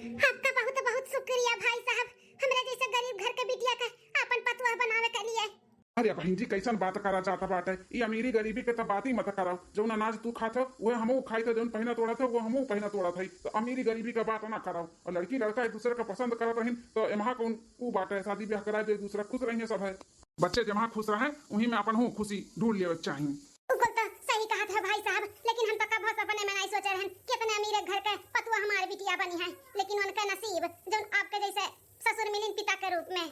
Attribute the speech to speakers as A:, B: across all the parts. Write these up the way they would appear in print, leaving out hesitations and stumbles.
A: आपका बहुत बहुत शुक्रिया भाई साहब, हमरा जैसा गरीब घर के बिटिया का अपन पतुआ बनावे के लिए।
B: अरे बहन जी कैसन बात करा चाहता बाटे। ये अमीरी गरीबी के तो बात ही मत कराओ। जौन अनाज तू खात हो वह हमहू खाई थे, जौन पहना तोड़ा था वो हमहू पहना तोड़ा था। तो अमीरी गरीबी का बात ना कराओ। और लड़की लड़का एक दूसरे का पसंद करत रही तो एमहा कौन ऊ बात है। शादी ब्याह करा दे, एक दूसरा खुश रही सब है। बच्चे जहाँ खुश रहे वहीं में अपन हूँ खुशी ढूंढ लिया चाहिए।
A: बिल्कुल तो सही कहा था भाई साहब, लेकिन हम तो कब सपने में नहीं सोचे रहन कि इतने अमीर घर के पतुआ हमारे बिटिया बनी है। लेकिन उनका नसीब जो आपके जैसे ससुर मिलिन पिता के रूप में।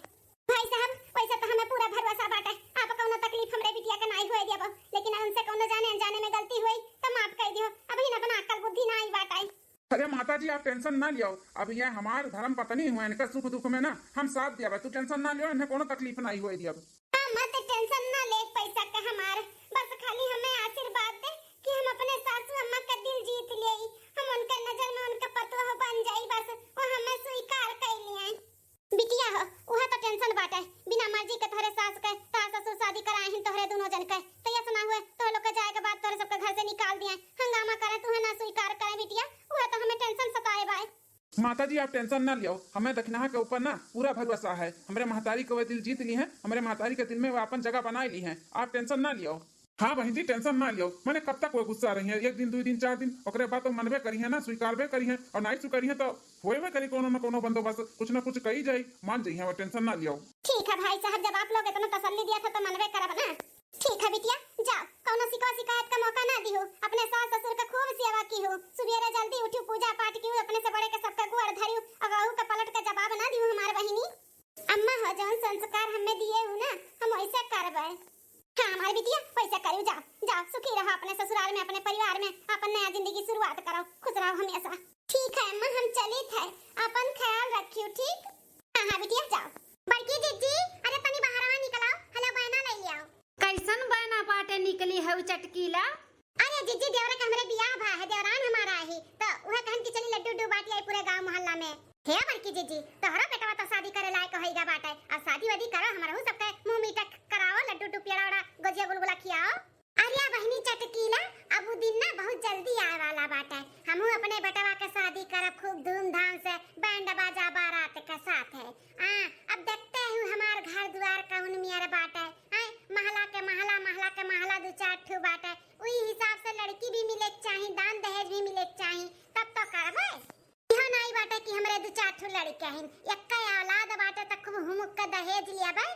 A: भाई साहब वैसे तो हमें पूरा भरोसा बाटे, आप कोनो तकलीफ हमरे बिटिया के नहीं होए दिया, लेकिन हमसे कोनो जाने अनजाने में गलती हुई तो माफ कर दियो। अभी न अपना अक्ल बुद्धि नहीं बाटे।
B: अरे माता जी आप टेंशन ना लियो। अब ये हमारे धर्म पत्नी हुए, इनका सुख दुख में ना हम साथ दिया। तू टेंशन ना लियो, इन्हें कोनो तकलीफ नहीं हुई दिया।
A: मत टेंशन ना ले पैसा का हमार, बस खाली हमें आशीर्वाद दे कि हम अपने सासू अम्मा का दिल जीत लेई। हम उनके नजर में उनका पतोह बन जाई, बस वो हमें स्वीकार कर लिए। बिटिया हो वह तो टेंशन बाटे, बिना मर्जी के तोहरे सास के सास ससुर शादी कराए हैं तोहरे दोनों जन के। तो ये सुना हुए तो लोग के जाए के बाद तोहरे सबके घर से निकाल दिए, हंगामा करे तू ना स्वीकार करे। बिटिया वह तो हमें टेंशन सताए बाय।
B: माता जी आप टेंशन ना लियो, हमें दक्षिणा के ऊपर ना पूरा भरोसा है। हमारे महतारी को वे दिल जीत ली है, हमारे महतारी के दिल में वो अपन जगह बना ली है। आप टेंशन ना लियो। हाँ बहन जी टेंशन ना लियो। मैंने कब तक वो गुस्सा रही है, एक दिन दो दिन चार दिन ओकरे बाद तो मनबे करी है ना, स्वीकारबे करी है। और नहीं स्वीकारी है तो होएबे करी कोनो न कोनो बंदोबस्त, कुछ न कुछ कही जाई, मान जाई है। वो टेंशन ना लियो।
A: ठीक है भाई साहब, जब आप लोग इतना तसल्ली दिया था तो मनबे करब ना। ठीक है बिटिया जाओ, कोनो शिकायत का मौका ना दियो। अपने सास ससुर का खूब सेवा की हो, सुबेरे जल्दी उठी पूजा पाठ की, अपने से बड़े के सबका गुआर धरियो और वहू का पलट का जवाब ना दियो। हमारे बहिनी अम्मा हो जौन संस्कार हमें दिए हो ना हम वैसे करबे। हाँ हमारी बिटिया वैसे करियो। जाओ जाओ सुखी रहो अपने ससुराल में, अपने परिवार में, अपन नया जिंदगी शुरुआत करो, खुश रहो हमेशा। ठीक है अम्मा हम चली थे, अपन ख्याल रखियो ठीक। हाँ हाँ बिटिया जाओ। बड़की जीजी अरे तनी बाहरवा निकलो, हेलो बहना ले लियो।
C: कैसन बना पाटे निकली है चटकीला।
A: अरे जीजी देवरा के हमरे बियाह भा है, देवरान हमारा है तो वह कहन की चली लड्डू डू बाटी आई पूरे गांव मोहल्ला में। हे बड़की जीजी तोहरा बेटवा तो शादी करे लायक होइगा बाटे, और शादी वादी करो हमरहु सबके मुंह मीठा कराओ, लड्डू डू पेड़ा गुजिया बुलबुला खियाओ। अरे बहनी चटकीला अब दिन ना बहुत जल्दी आए वाला बाटे, हमहु अपने बेटवा के शादी करब खूब धूमधाम से, बैंड बाजा बारात के साथ है। अब देखते हैं हमार घर द्वार कौन मियर बाटे, महला के महला महला के महला दो चार ठू बाटे, उही हिसाब से लड़की भी मिले चाहिए, दान दहेज भी मिले चाहिए, तब तो करबे। यह नहीं बाटे कि हमरे दो चार ठू लड़के हैं, एक्का औलाद बाटे त खूब हुमुक के दहेज लिया बे।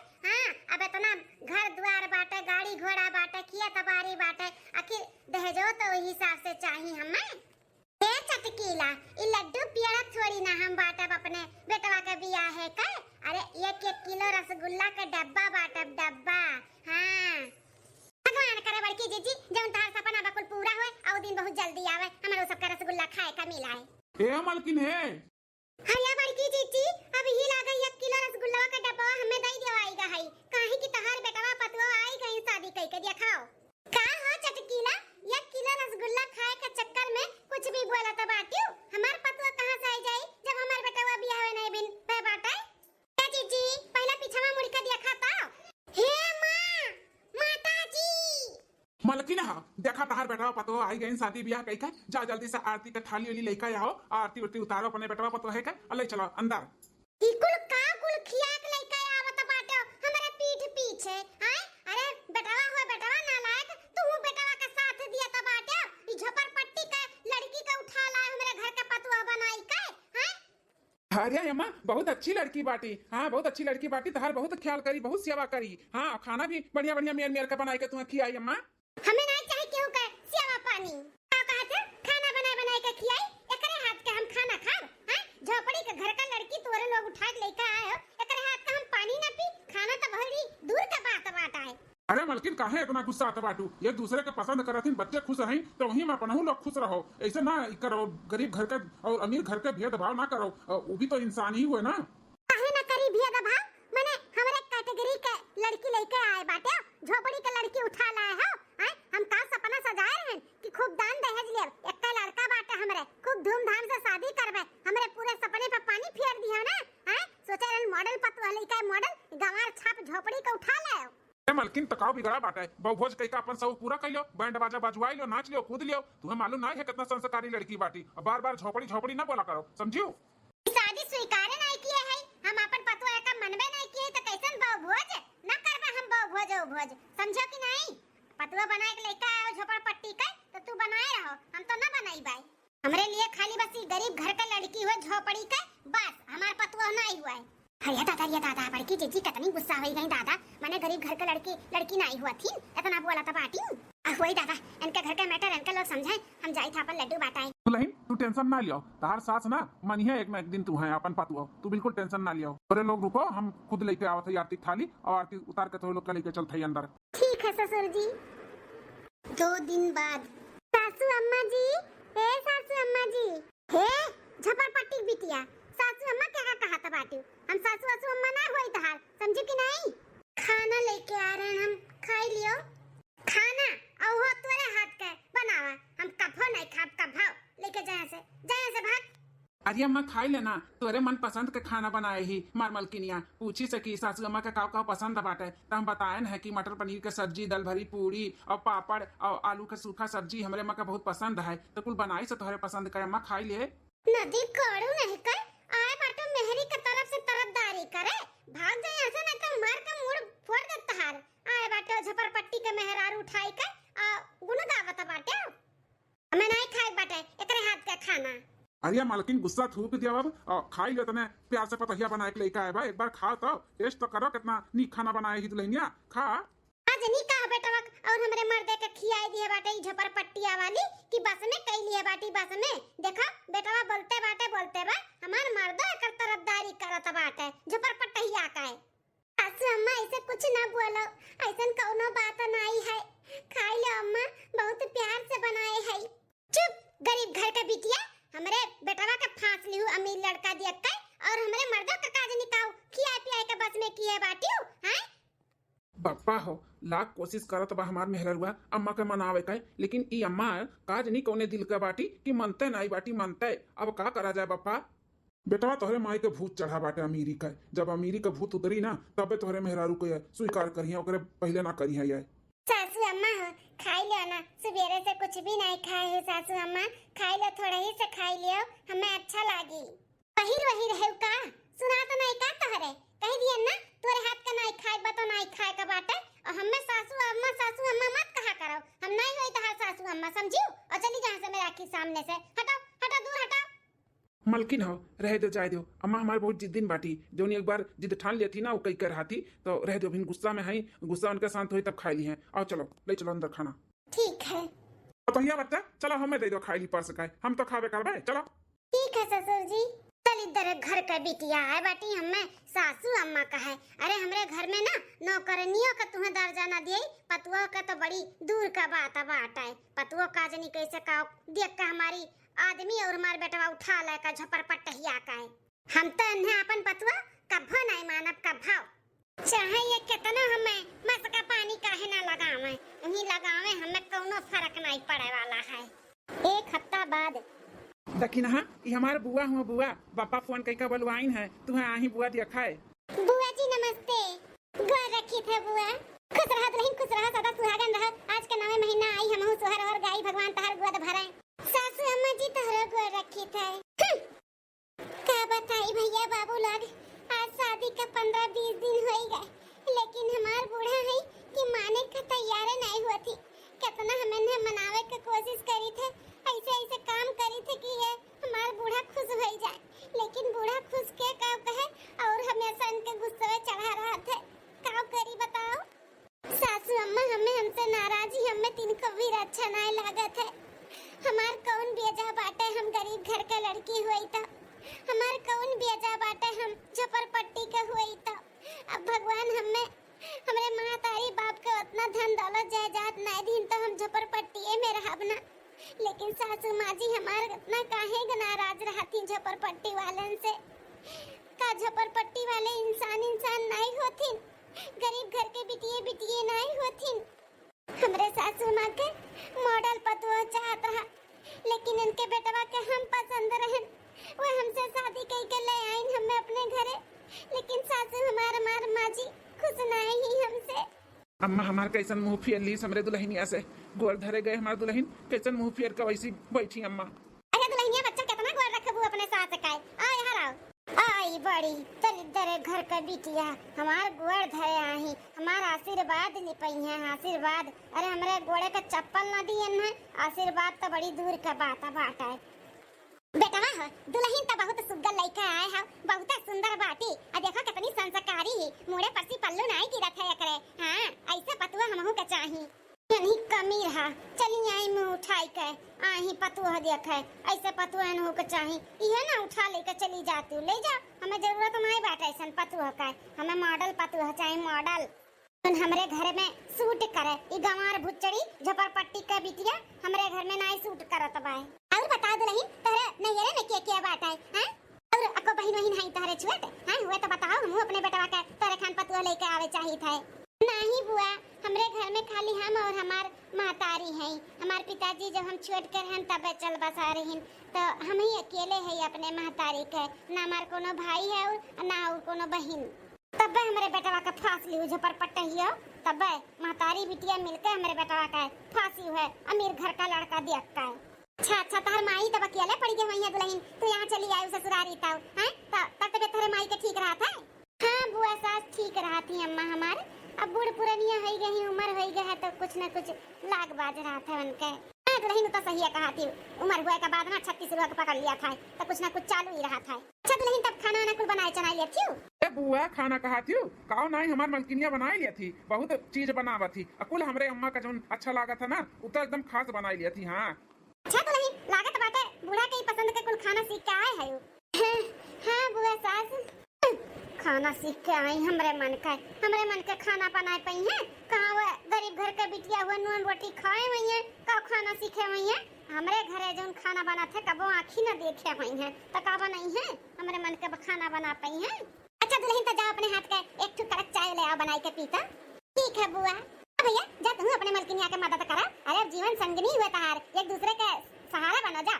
A: अब इतना घर द्वार बाटे, गाड़ी घोड़ा बाटे, खेत बाड़ी बाटे, आखिर दहेजो तो वही हिसाब से चाहिए हमें। ए चटकीला ई लड्डू पेड़ा थोड़ी ना हम बाटब अपने बेटवा के बियाह है का। अरे 1-1 किलो रसगुल्ला के डब्बा बाटब, डब्बा। हाँ भगवान करे बड़की जीजी जौन तार सपना बकुल पूरा होए और दिन बहुत जल्दी आवे, हमरो सबका रसगुल्ला खाए का मिला है।
B: ए मलकिन है
A: हया बड़की जीजी अब ही लागे 1 किलो रसगुल्ला का डब्बा हमें दई देवाईगा है, काहे कि तहार बेटवा पतवा आई गई शादी कई के दिखाओ। का हो चटकीला 1 किलो रसगुल्ला खाए के चक्कर में कुछ भी बोला तो बाटियो, हमार पतवा कहां से आई जाई जब हमार बेटवा बियाह होए नहीं बिन पे बाटे। ए जीजी पहला पीछवा मुड़ के देखा ता। हे मां माताजी
B: मलकिन हाँ देखा तहार बेटवा पतो आई गई शादी ब्याह कई का। जा जल्दी से आरती का थाली वाली लेकर आओ, आरती उरती उतारो अपने बेटवा पतो है का, ले चलो अंदर।
A: इकुल का कुल खियाक लेके आवत बाटो हमारे पीठ पीछे। अरे बेटवा हो बेटवा नालायक, तू बेटवा के साथ दिया त बाटो ई झोपड़पट्टी के लड़की के उठा लाए हमरे घर के पतुआ बनाई के।
B: अरे अम्मा बहुत अच्छी लड़की बाटी, हाँ बहुत अच्छी लड़की बाटी, तहार बहुत ख्याल करी, बहुत सेवा करी। हाँ खाना भी बढ़िया बढ़िया मेर मेर का बनाई के तुम्हें खियाई अम्मा।
A: हमें नहीं चाहिए केहू के सेवा पानी, का कहत खाना बनाए के खियाई, एकरे हाथ के हम खाना खाब। झोपड़ी के घर का लड़की तोरे लोग उठा के लेके आए हो, एकरे हाथ का हम पानी ना पी, खाना तो बड़ी दूर का बात बाटा है।
B: अरे मलकिन काहे इतना गुस्सा आता बाटू, एक दूसरे के पसंद करथिन, बच्चे खुश रहीं तो वहीं में अपनहु लोग खुश रहो। ऐसे ना करो, गरीब घर के और अमीर घर के भेदभाव ना करो, वो भी तो इंसान ही हुए ना।
A: काहे ना करी भेदभाव, माने हमरे कैटेगरी के लड़की लेके आए बाटे, झोपड़ी के लड़की उठा लाए हो। हम का सपना सजाए हैं कि खूब दान दहेज ले, एक लड़का बाटे हमरे, खूब धूमधाम से शादी करबे, हमरे पूरे सपने पे पानी फेर दियो ना। सोचे रहन मॉडल पतवा लेके मॉडल गंवार छाप झोपड़ी के उठा लाओ।
B: मलकिन तकाव बिगड़ा बाटे, बहु भोज कई का अपन सब पूरा कर लो, बैंड बाजा बजवाई लो, नाच लियो, कूद लियो। तुम्हें मालूम नहीं है कितना संस्कारी लड़की बाटी, और बार बार झोपड़ी झोपड़ी ना बोला करो, समझियो।
A: स्वीकार नहीं किए है, हम अपन पतवा का मनबे नहीं किए तो कैसन बहु भोज न करबा हम बहु भोज ओ भोज, समझो कि नहीं? पतवा बनाए के लइका आओ झोपड़पट्टी का तो तू बनाए रहो, हम तो न बनाई बाई। हमरे लिए खाली बस ये गरीब घर का लड़की हो झोपड़ी का, बस हमार पतवा नहीं हुआ है। ये दादा बड़की जीजी कितनी गुस्सा हो गई दादा, मैंने गरीब घर का लड़की नहीं हुआ थी, इतना बोला था बाटी। वही दादा, इनके घर का मैटर इनके लोग समझे, हम जाई था अपन लड्डू बाटाए।
B: दुल्हन तू टेंशन ना लियो, तार सास ना मनी है एक ना एक दिन तू है अपन पतुआ, तू बिल्कुल टेंशन ना लियो। अरे लोग रुको, हम खुद लेके आवत है आरती थाली और आरती उतार के तो लोग का लेके चलते हैं अंदर।
A: ठीक है ससुर जी। 2 दिन बाद सासू अम्मा जी, ए सासू अम्मा जी, हे झपरपट्टी बिटिया, सासू अम्मा क्या कहा था बाटू, हम सासू वासू अम्मा ना होई तहार, समझे कि नहीं? खाना लेके आ रहे हैं हम, खाई लियो खाना, और हो तोरे हाथ के बनावा, हम कभो नहीं खाब, कभो लेके जाए से भाग।
B: अरे अम्मा खाई लेना, तोरे मन पसंद के खाना बनाए ही मार मलकिनिया पूछी से कि सासू अम्मा का का पसंद बाटे, तो हम बताए है कि मटर पनीर के सब्जी, दाल भरी पूरी और पापड़ और आलू का सूखा सब्जी हमरे अम्मा का बहुत पसंद है, तो कुल बनाई से तोहरे पसंद का अम्मा खाई लिए।
A: नदी कोड़ू नहीं कर आए बाटो मेहरी के तरफ से तरफदारी करे, भाग जाए ऐसे ना तो मार का मुड़ फोड़ दे तहार। आए बाटो झपरपट्टी के मेहरार उठाई के गुण गावत बाटे, हमें नहीं खाए बाटे एकरे हाथ का खाना।
B: अरे मालकिन गुस्सा थूक दिया अब, और खाई लो तने प्यार से पतहिया बना के लेके आए बा, एक बार खा तो टेस्ट तो करो कितना नीक खाना बनाए ही दुल्हनिया, खा।
A: आज नहीं कहा बेटा और हमरे मर्दे के खियाई दिए बाटे झपरपट्टिया वाली कि बस में कई लिए बाटी, बस में देखा बेटा बोलते बा हमार मर्दो एकर तरफदारी करत बाटे झपरपट्टिया का है। सासू अम्मा ऐसे कुछ ना बोलो, ऐसन कौनो बात नहीं है, खाई लो अम्मा, बहुत प्यार से बनाए है। चुप गरीब घर का बिटिया, हमरे बेटवा के फांस लिहु अमीर लड़का दिया के, और हमरे मर्दों का काज निकाऊ खिया पिया के बस में किए बाटियो हैं।
B: बप्पा हो लाख कोशिश करत बा हमार मेहररुआ अम्मा के मनावे का, लेकिन ई अम्मा काज नहीं कोने दिल का बाटी कि मनते नहीं बाटी मनते, अब का करा जाए बप्पा। बेटा तोहरे माई के भूत चढ़ा बाटे अमीरी का, जब अमीरी का भूत उतरी ना तबे तोहरे मेहरारू को स्वीकार करिए, ओकरे पहले ना करिए। ये
A: सासू अम्मा हो खाई लो ना, सवेरे से कुछ भी नहीं खाए है सासू अम्मा, खाई लो थोड़ा ही से खाई लियो, हमें अच्छा लागी। वही रहे का सुना तो नहीं का तोहरे कह दिए ना, तोरे हाथ का नहीं खाए बा तो नहीं खाए का बाटे, और हमें सासू अम्मा मत कहा करो, हम नहीं होई तहार सासू अम्मा, समझियो? और चली जहां से मेरा आखी सामने से, हटो दूर हटो।
B: मलकिन हो रह दो जाए दो, अम्मा हमारे बहुत जिद्दीन बाटी, जो एक बार जिद ठान ली थी ना वो कई कर रहा थी, तो रह दो, अभी गुस्सा में है, गुस्सा उनके शांत हुई तब खाई ली है। और चलो ले चलो अंदर खाना।
A: ठीक है
B: तो भैया बच्चा चलो हमें दे दो खाई ली परस का, हम तो खावे कर चलो।
A: ठीक है ससुर जी। चल इधर घर का बिटिया है बाटी, हमें सासू अम्मा का है। अरे हमरे घर में ना नौकरनियों का तुम्हें दर्जा ना दिए, पतुआ का तो बड़ी दूर का बात है। पतुआ काज नहीं कैसे का देख का हमारी आदमी और हमारे बेटवा उठा ले का झपरपट्टिया का है, हम तो इन्हें अपन पतुआ कभो नहीं मानब कभो, चाहे ये कितना हमें मस का पानी काहे ना लगावे, उन्हीं लगावे हमें कोनो फर्क नहीं पड़े वाला है। 1 हफ्ता बाद
B: देखी ना ये हमारे बुआ हुआ, बुआ पापा फोन कई का बोलवाइन है, तुम्हें आही बुआ दिया खाए।
A: बुआ जी नमस्ते, गोर रखी थे बुआ, खुश रहा सदा सुहागन रह, आज के 9वें महीना आई हमहु सोहर और गाई भगवान तहर गोद भरे। सासू अम्मा जी तहरो गोर रखी थे। का बताई भैया बाबू लोग, आज शादी का 15-20 दिन हो गए, लेकिन हमार बूढ़ा है कि माने का तैयार नहीं हुआ थी, कितना हमने मनावे की कोशिश करी थे, ऐसे काम करी थे कि ये हमार बूढ़ा खुश हो जाए, लेकिन बूढ़ा खुश के का कहे और हमेशा इनके गुस्से में चढ़ा रहा थे, का करी बताओ? सासू अम्मा हमें हमसे नाराजी, हमें तीन को भी अच्छा नहीं लागत है, हमार कौन बेजा बाटे, हम गरीब घर के लड़की हुई तो हमार कौन बेजा बाटे, हम झपरपट्टी के हुई तो अब भगवान हमरे महतारी बाप के उतना धन दौलत जायदाद नहीं दिन तो हम झपरपट्टी में रहब ना, लेकिन सासू माँ जी हमारे इतना काहे नाराज रहती झपरपट्टी वालन से, का झपरपट्टी वाले इंसान नहीं होथिन, गरीब घर के बिटिए नहीं होथिन। हमरे सासू माँ के मॉडल पतुआ चाहत रहा, लेकिन इनके बेटवा के हम पसंद रहन, वो हमसे शादी करके ले आइन हमें अपने घरे, लेकिन सासू हमार माँ जी खुश नहीं ही हमसे।
B: अम्मा हमार कैसन मुंह फेर ली हमरे दुल्हनिया से, गोर धरे गए हमार दुल्हन, कैसन मुंह फेर के वैसी बैठी अम्मा।
A: अरे दुल्हनिया बच्चा कितना गोर रखबू अपने साथ का, आ यहाँ आओ, आ बड़ी दरिद्र घर का बिटिया हमार गोड़ धरे आही हमार आशीर्वाद निपई है आशीर्वाद। अरे हमरे गोड़े का चप्पल न दियन है आशीर्वाद तो बड़ी दूर का बात है। बेटवा हो दुल्हन तो बहुत सुंदर लड़का आए है बहुत सुंदर बाटी आ देखो कितनी संस्कारी है मुड़े परसी पल्लू नहीं गिरत है एकरे। हां ऐसे पतुआ हमहू के चाही नहीं कमी रहा चली आई मुंह उठाई के आही पतुआ देखे ऐसे पतुआ न के चाही इहे ना उठा लेके चली जाती ले जा हमें जरूरत नहीं बाटे ऐसन पतुआ का हमें मॉडल पतुआ चाहिए मॉडल हमरे घर में सूट करे ई गंवार भुच्चड़ी झपरपट्टी का बिटिया हमरे घर में नहीं सूट करत बाय। और बता दुल्हन तोरे नैहरे में के बात है हैं और अको बहन वहिन है तोरे छुएट हैं हुए तो बताओ हम अपने बेटवा के तोरे खान पतुआ लेके आवे चाहिए थे। नहीं बुआ हमरे घर में खाली हम और हमार मातारी है हमार पिताजी जब हम छोट कर हन तब चल बसा रही तो हम ही अकेले है अपने महतारी के ना हमार कोनो भाई है और ना और कोनो बहन तब हमारे बेटवा का फांसी हुई झपरपट्टा हियो तब महतारी बिटिया मिलकर हमारे बेटवा का फांसी हुए अमीर घर का लड़का देखता है। अच्छा तार माई तब अकेले पड़ गई वहीं दुल्हन तू यहाँ चली आई ससुरारी तब हैं तब तेरे माई के ठीक रहा था। हाँ बुआ सास ठीक रहा थी अम्मा हमारे अब बूढ़ पुरानिया हो गई उम्र हो गया है तो कुछ न कुछ लाग बाज रहा था उनके। दुल्हन तो सही है कहा थी उम्र हुए के बाद ना 36 रुपया पकड़ लिया था तो कुछ न कुछ चालू ही रहा था। अच्छा दुल्हन तब खाना ना कुछ बनाए चना लिया थी
B: ए बुआ खाना कहा थी काओ नहीं हमार मलकिनिया बनाई लिया थी बहुत चीज बनावा थी अकुल हमरे अम्मा का जो अच्छा लागा था ना उतना एकदम खास बनाई लिया थी। हाँ
A: अच्छा दुल्हन लागत बाटे बूढ़ा के पसंद के कुल खाना सीख के आए है। हाँ बुआ सास खाना सीख के आई हमरे मन का खाना बनाए पई है कहां वो गरीब घर के बिटिया हुआ नून रोटी खाए हुई है का खाना सीखे हुई है हमरे घरे जोन खाना बना थे कबो आँखी न देखे हुई है तो का बनाई है हमरे मन के खाना बना पई है। अच्छा दुल्हन तो जा अपने हाथ का एक ठो कड़क चाय ले आओ बनाई के पीता। ठीक है बुआ भैया जा तू अपने मलकिनिया के मदद करा अरे जीवन संगनी हुए तार एक दूसरे के सहारा बनो जा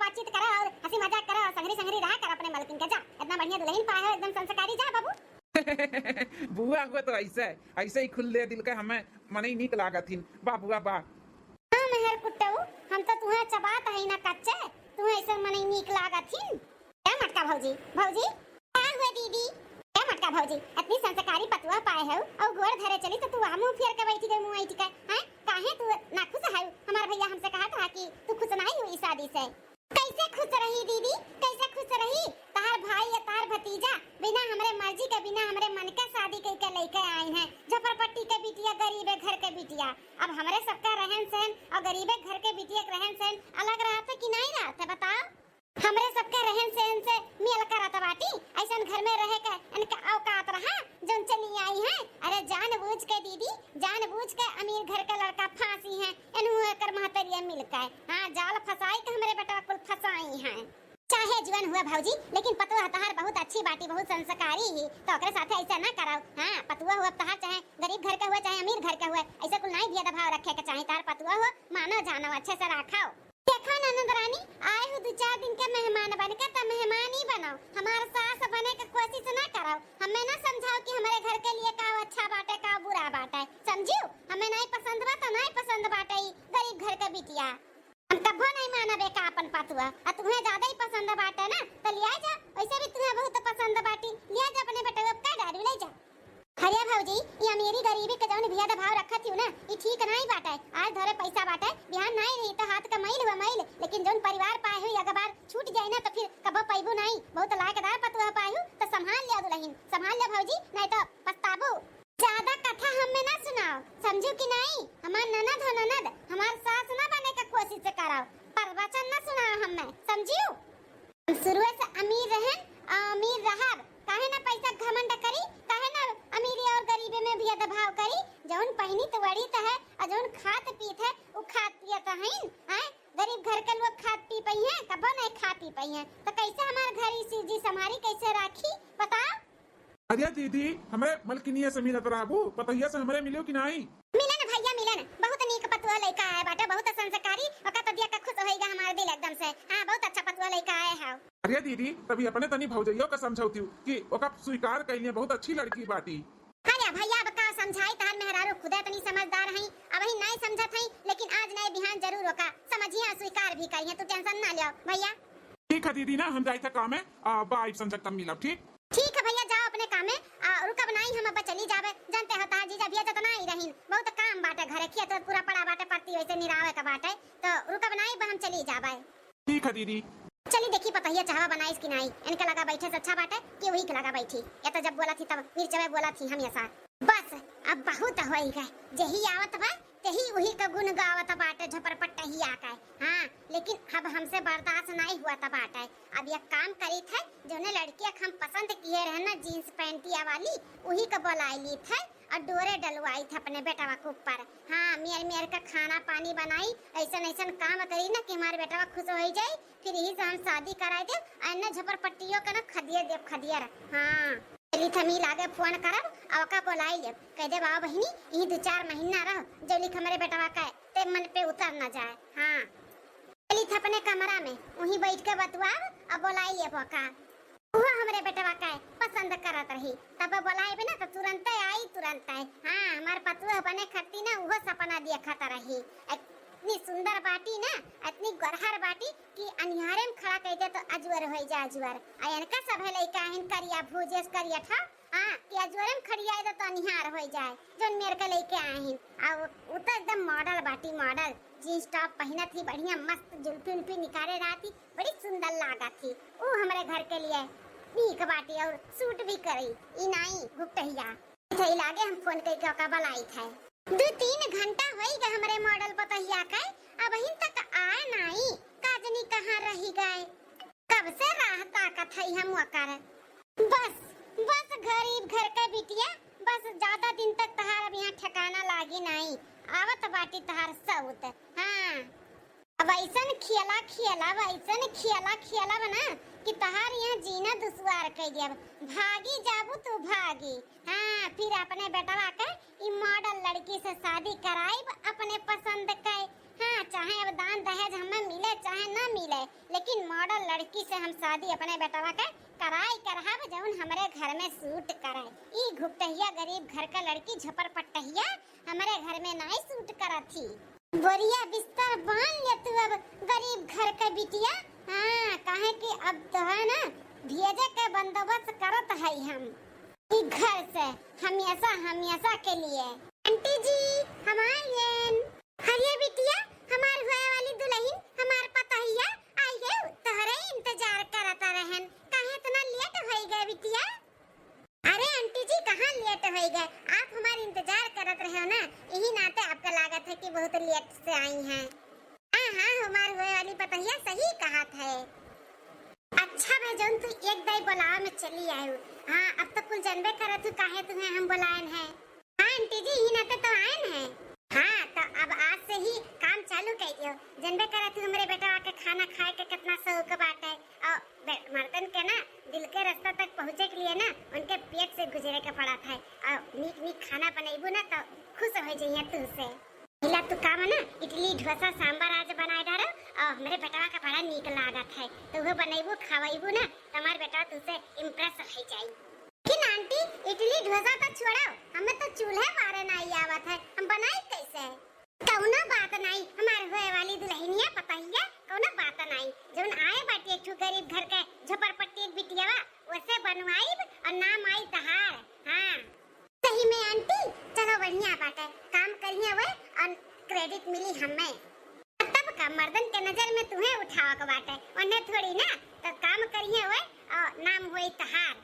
A: बातचीत करा और हंसी मजाक करा और संगरी रहा कर अपने मलकिन के जा इतना बढ़िया दुल्हन पाए हो एकदम संस्कारी जा बाबू।
B: बुआ हुआ तो ऐसे ही खुले दिल के हमें मन ही नीक लागा थी बा बुआ बा।
A: हां मेहर कुट्टू हम तो तुम्हें चबात है ना कच्चे तुम्हें ऐसे मन ही नीक लागा थी। क्या मटका भौजी क्या हुआ दीदी क्या मटका भौजी इतनी संस्कारी पतुआ पाए हो और गोड़ धरे चली तो तू मुंह फेर के बैठी गई मुंह आई टिका हैं काहे तू ना खुश है हमार भैया हमसे कहा था कि तू खुश नहीं हुई शादी से। कैसे खुश रही दीदी कैसे खुश रही तार भाई या तार भतीजा बिना हमरे मर्जी के बिना हमरे मन के शादी करके लेके आए हैं झपरपट्टी के बिटिया गरीबे घर के बिटिया। अब हमरे सबका रहन सहन और गरीबे घर के बिटिया का रहन सहन अलग रहा था कि नहीं रहा था बताओ हमरे सबके रहन सहन से मेल करत बाटी ऐसन घर में रहे के इनका औकात रहा जोन चली आई है। अरे जानबूझ के दीदी जानबूझ के अमीर घर का लड़का फांसी है इन्हू कर महतरिया मिलकर हां जाल फसाई के हमरे बेटा कुल फसाई है चाहे जीवन हुआ भौजी लेकिन पतुआ तहार बहुत अच्छी बाटी बहुत संस्कारी ही तो ओकरे साथे ऐसा ना कराओ। हां पतुआ हुआ तहार चाहे गरीब घर का हुआ चाहे अमीर घर का हुआ ऐसा कुल नहीं भेद भाव रखे के चाहे तार पतुआ हो मानो जानो अच्छे से रखाओ। देखो ननद रानी आए हो 2-4 दिन के मेहमान बनके तो मेहमान ही बनाओ हमारे सास बने के कोशिश ना कराओ हमें ना समझाओ कि हमारे घर के लिए का अच्छा बाटे का बुरा बाटे समझियो हमें नहीं पसंद बा तो नहीं पसंद बाटे गरीब घर के बिटिया हम कभो नहीं मानबे का अपन पतुआ आ तुम्हें ज्यादा ही पसंद बाटे ना तो लिया जा वैसे भी तुम्हें बहुत पसंद बाटी लिया जा अपने बेटे का डारू ले जा। हरिया भौजी ये अमीरी गरीबी के जौन भेद भाव रखत हूं ना ये ठीक नहीं बाटे आज धरे पैसा बाटे बिहान नहीं रही तो हाथ का मैल हुआ मैल लेकिन जौन परिवार पाए हुई अगर बार छूट जाए ना तो फिर कबो पैबू नहीं बहुत लायकदार पतुआ पाए हूं तो संभाल लिया दुल्हन संभाल लिया भौजी नहीं तो पछताबू। ज्यादा कथा हमें ना सुनाओ समझो कि नहीं हमार ननद हो ननद हमार सास ना बने का कोशिश कराओ प्रवचन ना सुनाओ हमें समझियो। शुरू से अमीर रहन अमीर रहब काहे ना पैसा घमंड करी काहे ना अमीरी और गरीबी में भेद भाव करी जौन पहिनी तो वड़ी तो है और जौन खात पीत है वो खात पियत है गरीब घर के लोग खात पी पई है कबो नहीं खा पी पई है तो कैसे हमार घर इसी जी समारी कैसे राखी बताओ।
B: अरे दीदी हमें मलकिनिया से मिलत रहबू पतहिया से हमरे मिलियो कि नहीं
A: मिलन भैया मिलन बहुत नीक पतुआ लेके आए बाटे बहुत संस्कारी ओका तो दिया का खुश होएगा हमारे दिल एकदम से। हां बहुत अच्छा पतुआ लेके आए हो।
B: अरे दीदी तभी अपने तनी भौजइयो का समझौती कि ओका स्वीकार कइले बहुत अच्छी लड़की बाटी।
A: अरे भैया अब का समझाई तार मेहरारू खुदे तनी समझदार हई अब ही नहीं समझत हई लेकिन आज नहीं बिहान जरूर ओका समझिए स्वीकार भी करिए तू टेंशन ना लियो भैया।
B: ठीक है दीदी ना हम जाई था काम है बाइक संजक तब मिलब ठीक।
A: बनाई हम अब चली जावे। जानते हो तार जीजा भी तो नहीं रहीन, बहुत काम बाटे घरे किया तो पूरा पड़ा बाटे पत्ती वैसे निरावे का बाटे, तो रुका बनाई हम चली जावे।
B: ठीक है दीदी।
A: चली देखी पतहिया चाहवा बनाई कि नहीं, इनके लगा बैठे से अच्छा बाटे कि वही के लगा बैठी, या तो जब बोला थी तब मिर्चवे बोला थी हम ऐसा। बस अब बहुत होई गए, जही आवत बा तही वही का गुण गावत बाटे झपरपट्टा ही आके। हाँ लेकिन अब हमसे बर्दाश्त नहीं हुआ था बाटे। अब यह काम करी थे जो ने लड़कियां हम पसंद किए रहे ना जींस पैंटिया वाली, वही का बोलाई ली थे और डोरे डलवाई थे अपने बेटवा के ऊपर। हाँ मेर मेर का खाना पानी बनाई, ऐसा ऐसा काम करी ना कि हमारे बेटवा खुश हो जाए, फिर यही से हम शादी कराए दे। अन्य झपरपट्टियों का ना खदियर देव खदियर। हाँ चली थमी लागे फोन करब और का बोलाई ले कह दे बाबा बहिनी यही 2-4 महीना रहो जो लिख हमारे बेटवा का ते मन पे उतर न जाए। हाँ चली थ अपने कमरा में वहीं बैठ के बतवा और बोलाई ले बोका वो हमारे बेटवा का पसंद करत रही, तब बोलाई भी ना तो तुरंत आई तुरंत है। हाँ हमारे पतुआ बने खट्टी ना वो सपना देखत रही, इतनी सुंदर बाटी ना इतनी गरहर बाटी कि अनिहारे में खड़ा कह दे तो अजवर हो जा अजवर। आयन का सब है लइका हन करिया भूजेस करिया था। हां कि अजवर में खड़ी आए तो अनिहार हो जाए जोन मेरे के लेके आए हैं। आ वो तो एकदम मॉडल बाटी मॉडल, जींस टॉप पहना थी बढ़िया मस्त जुल्फी उल्फी निकाले रही थी, बड़ी सुंदर लागा थी। वो हमारे घर के लिए नीक बाटी और सूट भी करी ई नहीं गुप्तहिया सही लागे। हम फोन करके का बुलाई थे 2-3 घंटा होई गए हमारे मॉडल पतहिया का, अब अहिं तक आए नहीं, काजनी कहाँ रही गए, कब से राह ताकत है हम वकर। बस गरीब घर का बिटिया, बस ज्यादा दिन तक तहार अब यहाँ ठिकाना लागी नहीं, आवत बाटी तहार सऊत। हाँ अब ऐसन खियाला बना कि तहार यहाँ जीना दुश्वार कर दिया, भागी जाबू तो भागी। हाँ फिर अपने बेटवा का ई मॉडल लड़की से शादी कराई अपने पसंद के। हाँ चाहे अब दान दहेज हमें मिले चाहे न मिले, लेकिन मॉडल लड़की से हम शादी अपने बेटवा का कराई करहाब जौन हमारे घर में सूट करे। ई घुपटहिया गरीब घर का लड़की झपरपट्टहिया हमारे घर में नहीं सूट करत थी। बोरिया बिस्तर बांध ले तू अब गरीब घर का बिटिया। हाँ काहे कि अब तो है ना भेजे के बंदोबस्त करत है हम ई घर से हमेशा के लिए। आंटी जी हमारे हरिया बिटिया हमार होए वाली दुल्हन हमार पतहिया आई है, तोहरे इंतजार करत रहन, काहे इतना लेट होई गए बिटिया? अरे आंटी जी कहाँ लेट होई गए, आप हमार इंतजार करत रहे हो ना, यही नाते आपका लागत है कि बहुत लेट से आई हैं। हाँ हमार होए वाली पतहिया सही कहा था। अच्छा भाई जौन तू एक दाई बुलावा में चली आयु। हाँ अब तो कुल जानबे करत हूँ काहे तुम्हें हम बुलाएन है। हाँ आंटी जी ही नाते तो आयन है। हाँ तो अब आज से ही काम चालू कर दियो, जानबे करत हूँ हमारे बेटा के खाना खाए के कितना शौक बात है, और मर्दन के ना दिल के रास्ता तक पहुँचे के लिए ना उनके पेट से गुजरे के पड़ा था, और नीक खाना बनाइबू ना तो खुश हो जाइए तुझसे। हिला तू काम है ना इडली डोसा सांबर आज बनाए डालो और हमारे बेटवा का बड़ा नीक लागत है, तो वो बनाइबू खावाइबू ना तुम्हारे बेटा तुझसे इम्प्रेस हो जाई। कि आंटी इडली डोसा तो छोड़ो, हमें तो चूल्हे बारे नहीं आवत है, हम बनाई कैसे? कौनो बात नहीं, हमारे होए वाली दुल्हनिया पतहिया कौनो बात नहीं, जोन आए बाटी एक गरीब घर के झोपड़पट्टी एक बिटियावा वैसे बनवाई और नाम आई तहार। हाँ सही में आंटी चलो बढ़िया बात है, काम करिए हुए और क्रेडिट मिली हमें, तब का मर्दन के नजर में तुम्हें उठावा का बात है, उन्हें थोड़ी ना, तो काम करिए हुए और नाम हुई तहार।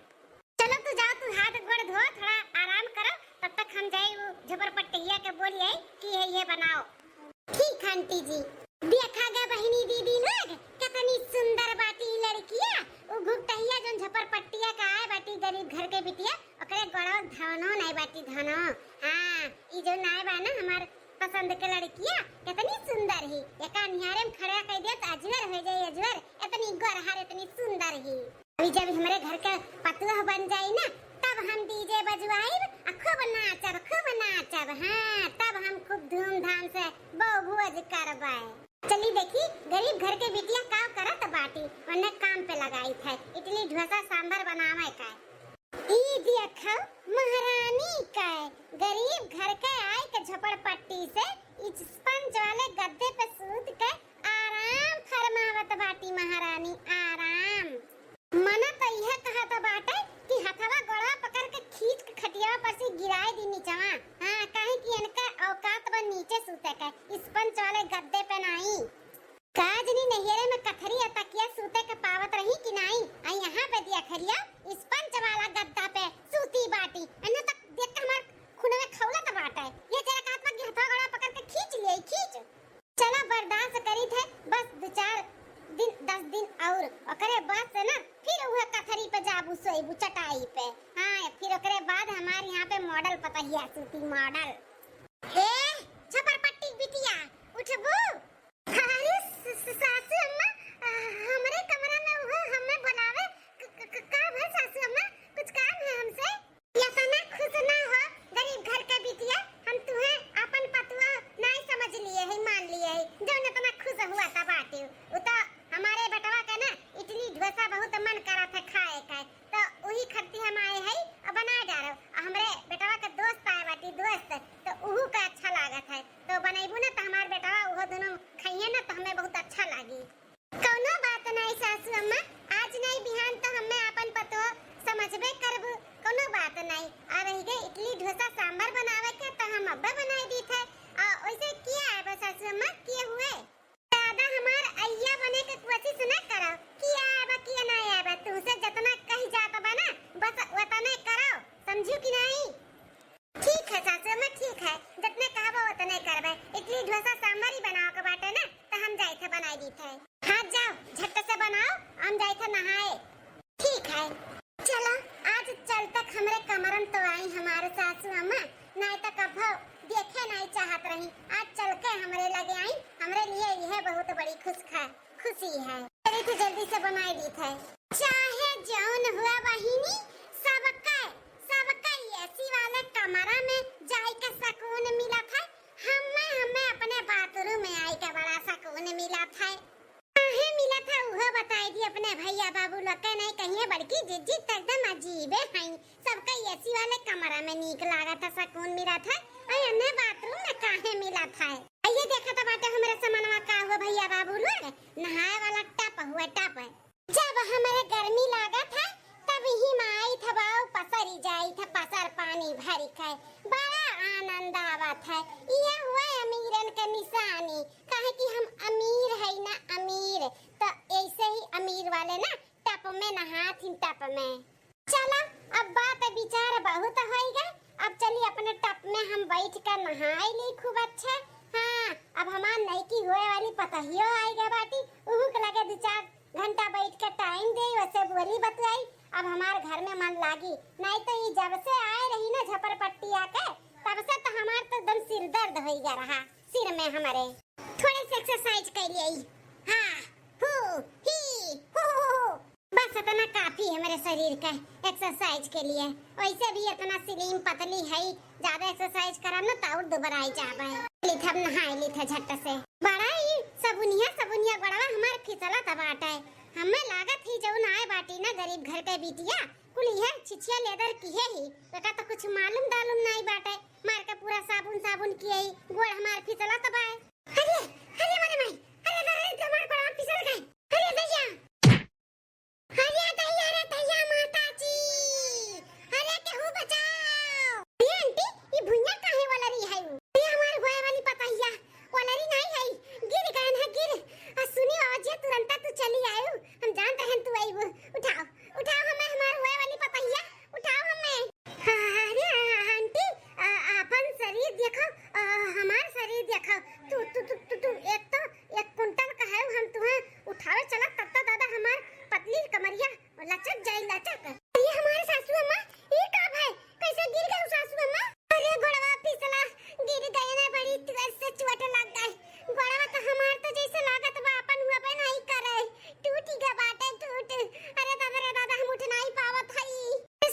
A: चलो तू जाओ, तू हाथ गोड़ धो थोड़ा आराम करो, तब तक हम जाए वो झोपड़पट्टिया के बोलिए कि ये बनाओ। ठीक आंटी जी। देखा गया बहनी दीदी लोग कितनी सुंदर बाटी लड़कियां, वो घुपटहिया जो झोपड़पट्टिया का है बाटी गरीब घर के बिटिया ओकरे गड़ो धनो नहीं बाटी धनो। हाँ ई जो नाय बा ना हमार पसंद के लड़कियां कितनी सुंदर ही, एका निहारे में खड़ा कर दे तो अजगर हो जाए अजगर, इतनी गरहर इतनी सुंदर ही। अभी जब हमारे घर का पतुआ बन जाए ना तब हम डीजे बजवाएब खूब नाचब। हाँ तब हम खूब धूमधाम से बहुभोज करवाए। चली देखी गरीब घर के बिटिया का करत बाटी, उन्हें काम पे लगाई थे इडली डोसा सांभर बनावे का। ई देखो महारानी का गरीब घर के आए के झोपड़पट्टी से इस स्पंज वाले गद्दे पे सूत के आराम फरमावत बाटी महारानी आराम। मना तो यह कहा था बाटे कि हथवा गोड़ा पकड़ के खींच के खटिया खाबू सोईबू चटाई पे। हाँ फिर ओकरे बाद हमारे यहाँ पे मॉडल पतहिया सूती मॉडल। ए छपरपट्टी बिटिया उठबू। अरे सासू अम्मा हमरे कमरा में वो हमें बुलावे का भर सासू अम्मा कुछ काम है हमसे। या तना खुश ना हो गरीब घर के बिटिया, हम तुम्हें अपन पतुआ नहीं समझ लिए है, मान लिए है। जो न तना खुश हुआ था बाटी वो तो हमारे बेटवा का ना इडली डोसा बहुत मन करा था खाए का, तो वही खट्टी हम आए है और बना डालो। हमरे बेटवा का दोस्त आए बाटी दोस्त, तो उहू का अच्छा लागत है, तो बनाइबू ना तो हमार बेटवा वो दोनों खाइए ना तो हमें बहुत अच्छा लागी। कौनो बात नहीं सासू अम्मा, आज नहीं बिहान तो हमें अपन पतो समझबे करबू, कोनो बात नहीं। आ रही गई इडली डोसा सांभर बनावे के तो हम अब्बा बनाई दी थे। वैसे किया है बस सासू अम्मा किए हुए दादा हमार अय्या बने के कोशिश न करो, किया है बा किया नहीं है बा, तुमसे जितना कही जात बा ना बस उतने करो, समझू कि नहीं। ठीक है सासू अम्मा ठीक है, जितने कहबो उतने करबे। इडली डोसा सांभर ही बनाओ के बाटे ना तो हम जाए थे बनाई दी थे। हाँ जाओ झट से बनाओ, हम जाए थे नहाए। ठीक है चलो आज चल तक हमरे कमरन तो आई हमारे सासू अम्मा, नहीं तो कभो देखे नहीं चाहत रही, आज चल के हमरे लगे आई, हमरे लिए यह बहुत बड़ी खुशी है। चली थी जल्दी से बनाई दी थे। चाहे जौन हुआ बहिनी सबका एसी वाले कमरा में जाए के सुकून मिला था, हमें अपने बाथरूम में आई के बड़ा सुकून मिला था। काहे मिला था वो बताई दी अपने भैया बाबू लोग के, नहीं कहिए बड़की जिज्जी तो एकदम अजीबे हैं। सबका एसी वाले कमरा में नीक लागा था, सुकून मिला था, और अन्य बाथरूम में काहे मिला था। ये देखा था बाटे हमारे सामानवा का हुआ भैया बाबू लोग नहाए वाला टप हुआ टप। जब हमारे गर्मी लागा था तब ही माई थबाऊ पसरी जाई था, पसर पानी भरी खाए, बड़ा आनंद आवत है। ये हुआ अमीरन का निशानी, काहे कि हम अमीर है ना अमीर, तो ऐसे ही अमीर वाले ना टप में नहात ही टप में। चलो अब बात विचार बहुत होएगा, अब चलिए अपने टप में हम बैठ कर नहाए ली खूब अच्छा। हाँ अब हमार नईकी हुए वाली पतहियो आएगा बाटी, उहू के लगे 2-4 घंटा बैठ कर टाइम दे, वैसे बोली बतलाई। अब हमार घर में मन लागी, नहीं तो ये जब से आए रही ना झपरपट्टी आके तब से तो हमार तो एकदम सिर दर्द हो गया रहा, सिर में हमारे थोड़े से एक्सरसाइज कर लिए। हाँ हु ही हु बस इतना काफी है मेरे शरीर का एक्सरसाइज के लिए। वैसे भी इतना स्लिम पतली है, ज्यादा एक्सरसाइज करम ना तो और दोबारा आई जाबे। लिथब नहाई लिथा झट से बड़ा ही सबुनिया बड़ा हमार फिसला तबाटा है। हमें लागत ही जो ना आए बाटी ना गरीब घर के बिटिया कुल है छिछिया लेदर की है ही, बेटा तो कुछ मालूम दालूम नहीं बाटे, मार के पूरा साबुन किए ही गोड़ हमार फिसला तबाए। अरे अरे मारे माई अरे तुम्हारे बड़ा फिसल गए। अरे भैया अरे दैया माताजी, अरे केहू बचाओ। ये आंटी ये भुइया काहे वाला रही है, ये हमार गोए वाली पतैया वाला रही नहीं है, गिर गए ना गिर। सुनी आवाज तुरंत तू चली आयो, हम जानते हैं तू आई, उठाओ हमें हमार गोए वाली पतैया उठाओ हमें। अरे आंटी अपन शरीर देखो, हमार शरीर देखो, तू एक कुंटल का है, हम तुम्हें उठावे चला तब तो दादा हमार पतली कमरिया लचक जाए लचक। ये हमारे सासू अम्मा ये कब है, कैसे गिर गए सासू अम्मा। अरे गोड़वा फिसला गिर गए ना, बड़ी तेज से चोट लग गई। गोड़वा तो हमार तो जैसे लागत बा अपन हुआ पे नहीं करे, टूट गया बाटे टूट। अरे दादा हम उठ नहीं पावत हई।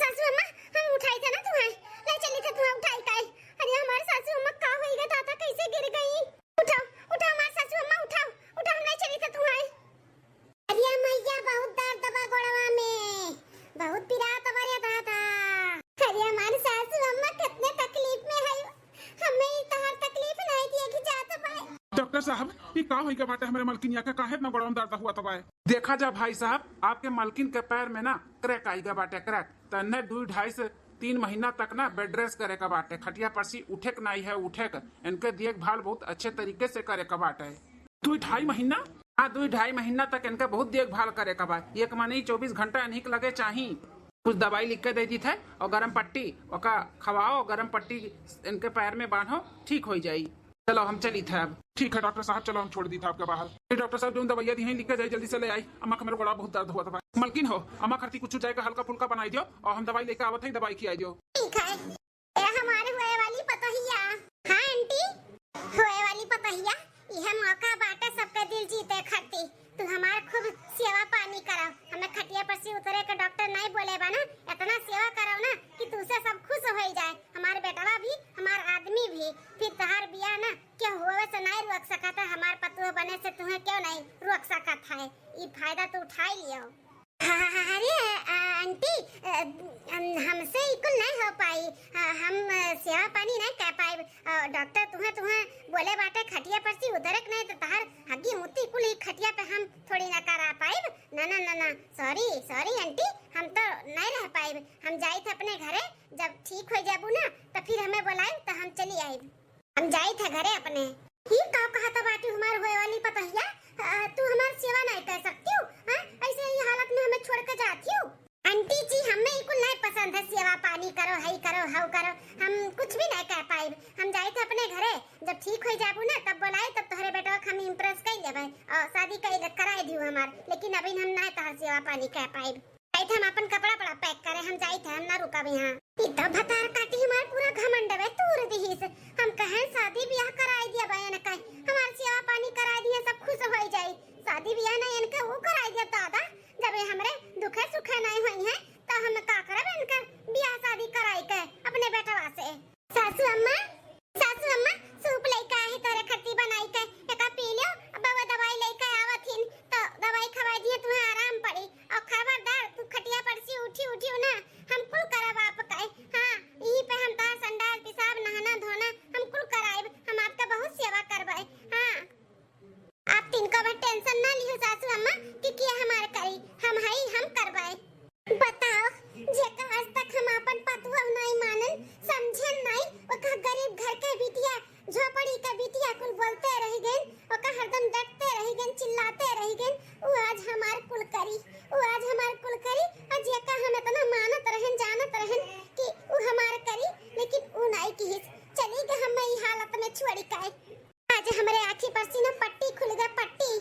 A: सासू अम्मा हम उठाई थे ना तुम्हें, ले चली थे तुम्हें उठाई काई। अरे हमारे सासू अम्मा का होइगा दादा कैसे गिर गई। उठाओ हमारे सासू अम्मा उठाओ हम ले चली थे तुम्हें। अरे मैया बहुत दर्द बा गोड़वा में, बहुत पिरात बा दादा। अरे हमारे सासू अम्मा कितने तकलीफ में है, हमें इतना तकलीफ नहीं दिया कि जात पाए।
B: डॉक्टर साहब ये का होई के बाटे हमारे मलकिनिया का काहे इतना बड़ा दर्द हुआ तबाए। देखा जा भाई साहब आपके मलकिन के पैर में ना क्रैक आई बाटे, क्रैक तन्ने 2-2.5 से 3 महीना तक ना बेड रेस्ट करे का बाटे, खटिया पर सी उठे के नहीं है, उठे के इनके देखभाल बहुत अच्छे तरीके से करे का बाटे। 2-2.5 महीना, हाँ 2-2.5 महीना तक इनका बहुत देखभाल करे का बा। एक माने 24 घंटा इन्हीं के लगे चाहिए। कुछ दवाई लिख के दे दी थे और गरम पट्टी ओका खवाओ, गरम पट्टी इनके पैर में बांधो, ठीक हो जाये। चलो हम चली थे अब। ठीक है डॉक्टर साहब, चलो हम छोड़ दी था आपके बाहर। डॉक्टर साहब जो दवाइयाँ दी हैं लिख के जाए, जल्दी से ले आई। अम्मा का मेरे बड़ा बहुत दर्द हुआ था। मलकिन हो, अम्मा खर्ची कुछ जाएगा हल्का फुल्का बनाई दियो और हम दवाई लेकर आवत है, दवाई खिलाई दियो।
A: ठीक है। ए हमारे होए वाली पतोहिया। हाँ आंटी, होए वाली पतोहिया, यह मौका बाटे सबका दिल जीते खाती। तू हमार खूब सेवा पानी कराओ। हमें खटिया पर से उतरे के डॉक्टर नहीं बोले बा ना, इतना सेवा कराओ ना कि तुझसे सब खुश हो जाए। हमारे बेटवा भी, हमार आदमी भी। फिर तहार बिया ना क्या होवे से नहीं रोक सकता, हमार पतुआ बने से तुम्हें क्यों नहीं रोक सकता है। ये फायदा तो उठा लियो। अरे आंटी, हमसे इकुल नहीं हो पाई। हम सेवा पानी नहीं कर पाए। डॉक्टर तुम्हें बोले बाटे खटिया पर से उधरक नहीं तो तहार हगी मुत्ती कुल खटिया पे हम थोड़ी ना करा पाए। ना ना ना ना, सॉरी आंटी, हम तो नहीं रह पाए। हम जाए थे अपने घरे, जब ठीक हो जाबू ना तो फिर हमें बुलाए तो हम चली आए। हम जाए थे घरे अपने। ही का कहा था बाटी हमार होए वाली पतोहिया, तू हमारी सेवा नहीं कर सकती हो? ऐसे ही हालत में हमें छोड़ कर जाती हो? आंटी जी, हमें इकुल नहीं पसंद है सेवा पानी करो, हई करो, हाउ करो। हम कुछ भी नहीं कर पाए। हम जाए थे अपने घरे, जब ठीक हो जाबू ना तब बुलाए, तब तोहरे बेटा को हम इम्प्रेस कर लेबे और शादी कराई दियो हमार। लेकिन अभी हम नहीं तहार सेवा पानी कर पाए। जाए थे हम अपन कपड़ा पड़ा पैक करे, हम जाए थे, हम ना रुका भी। यहाँ इतना भतार काटी हमार पूरा घमंड है तूर दी से। हम कहें शादी ब्याह कराई दिया बहन, कहे हमार सेवा पानी कराई दिया, सब खुश हो जाए। शादी ब्याह नहीं इनका वो कराई दिया दादा, जब हमरे दुखे सुखे नहीं हुई है तो हम का करब इनका ब्याह शादी कराई के अपने बेटवा से। सासू अम्मा सूप लेके आए तोरे खट्टी बनाई के, एका पी लियो। बाबा दवाई लेके आवथिन तो दवाई खवाई दिए, तुम्हें आराम पड़ी। और खबरदार तू खटिया पर से उठी ना, हम कुल करब आप कहे। हां यही पे हम ता संडास पेशाब नहाना धोना हम कुल कराइब। हम आपका बहुत सेवा करबे। हां आप तिनका भी टेंशन ना लियो सासू अम्मा कि क्या हमारे करी, हम करबे। बताओ जेका आज तक हम अपन पतुआ नहीं मानन, समझन नहीं, ओका गरीब घर के बिटिया, झोपड़ी का बिटिया कुल बोलते रह गए, ओका हरदम डटते रह गए, चिल्लाते रह गए। वो आज हमार कुल करी, और जेका हम इतना मानत रहन जानत रहन कि वो हमार करी, लेकिन वो नहीं की चली के हम ई हालत में छोड़ी काए। आज हमारे आँखी पर से ना पट्टी खुल गई, पट्टी।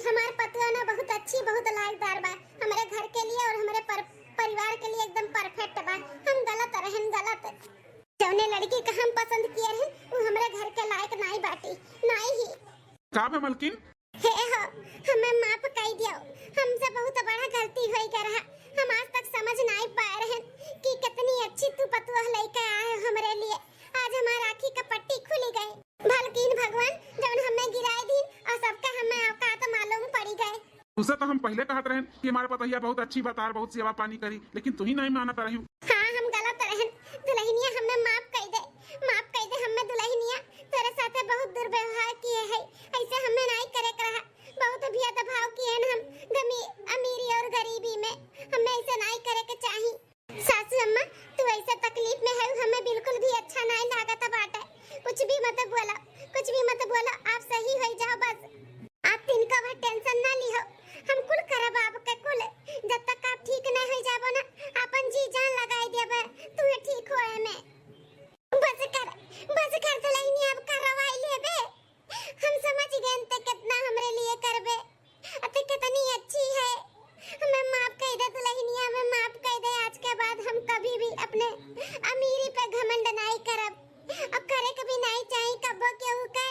A: हमारे पतुआ ना बहुत अच्छी, बहुत लायकदार बा हमारे घर के लिए और हमारे परिवार के लिए एकदम परफेक्ट बा। हम गलत जौने लड़की का हम पसंद किए रहे वो हमारे घर के लायक नहीं बाटी, नहीं ही।
B: का है मलकिन?
A: हे हो, हमें माफ कर दियो। हमसे बहुत बड़ा गलती हो गया। हम आज तक समझ नहीं पाए रहे कि कितनी अच्छी तू पतुआ लेके आए हमारे लिए। आज हमारी आँखी का पट्टी खुली गई। भलकीन भगवान जौन हमें गिराए दिन और सबका हमें औकात मालूम पड़ी गए।
B: उसे तो हम पहले कहत रहे कि हमारे पतोहिया बहुत अच्छी बतार, बहुत सेवा पानी करी, लेकिन तू ही नहीं मानत रही।
A: हाँ हम गलत रहन। दुल्हनिया हमें माफ कर दे हमें दुल्हनिया। तेरे साथे बहुत दुर्व्यवहार किए है, ऐसे हमें नहीं करे रहा। बहुत भेदभाव किए हम अमीरी और गरीबी में, हमें ऐसे नहीं करे के चाहिए। सासू अम्मा तू ऐसे तकलीफ में है, हमें बिल्कुल भी अच्छा नहीं लागत बाटे। कुछ भी मत बोलो, आप सही हो जाओ बस। आप तिनका भी टेंशन ना लियो, हम कुल करब आपके कुल। जब तक आप ठीक नहीं हो जाबो ना, अपन जी जान लगाई देबे तू ठीक होए में। बस कर दुल्हनी अब करवाई लेबे। हम समझ गए ते कितना हमरे लिए करबे, अते कितनी अच्छी है। हमें माफ कर दे दुल्हनिया, हमें माफ कर दे। आज के बाद हम कभी भी अपने अमीरी पे घमंड नहीं करब और करे कभी नहीं चाहिए कबो केहू के।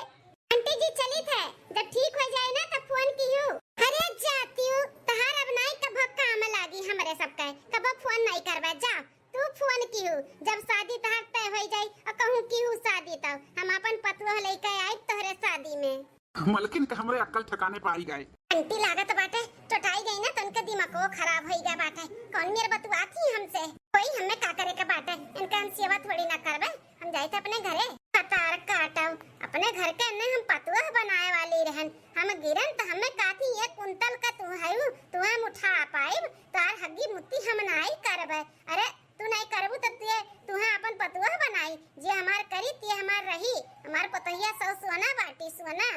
A: आंटी जी चली थे, जब ठीक हो जाए ना तब फोन कीहू। अरे जाती हूँ, तहार अब नहीं कबो काम लागी हमरे सबके, कबो फोन नहीं करबे। जा तू फोन कीहू, जब शादी तहार तय हो जाए और कहूँ कीहू शादी तब हम अपन पतुआ लेके आए तोहरे शादी में।
B: मलकिन का हमरे अक्ल ठिकाने पाई गए।
A: आंटी लागत बाटे चटाई गई ना तो उनका दिमाग खराब हो गया बाटे। कौन मेरे बतुआ थी हमसे, कोई हमें का करे के बाटे। इनका हम सेवा थोड़ी ना करबे। हम जाए थे अपने घरे, कतार काटव अपने घर के अन्ने हम पतुआ बनाए वाली रहन। हम गिरन तो हमें काथी 1 कुंटल का तू है, तू हम उठा पाइब, तार हग्गी मुत्ती हम नहीं करबे। अरे तू नहीं करबू तो तू है अपन पतुआ बनाई, जे हमार करी ते हमार रही। हमार पतोहिया सौ सोना बाटी सोना।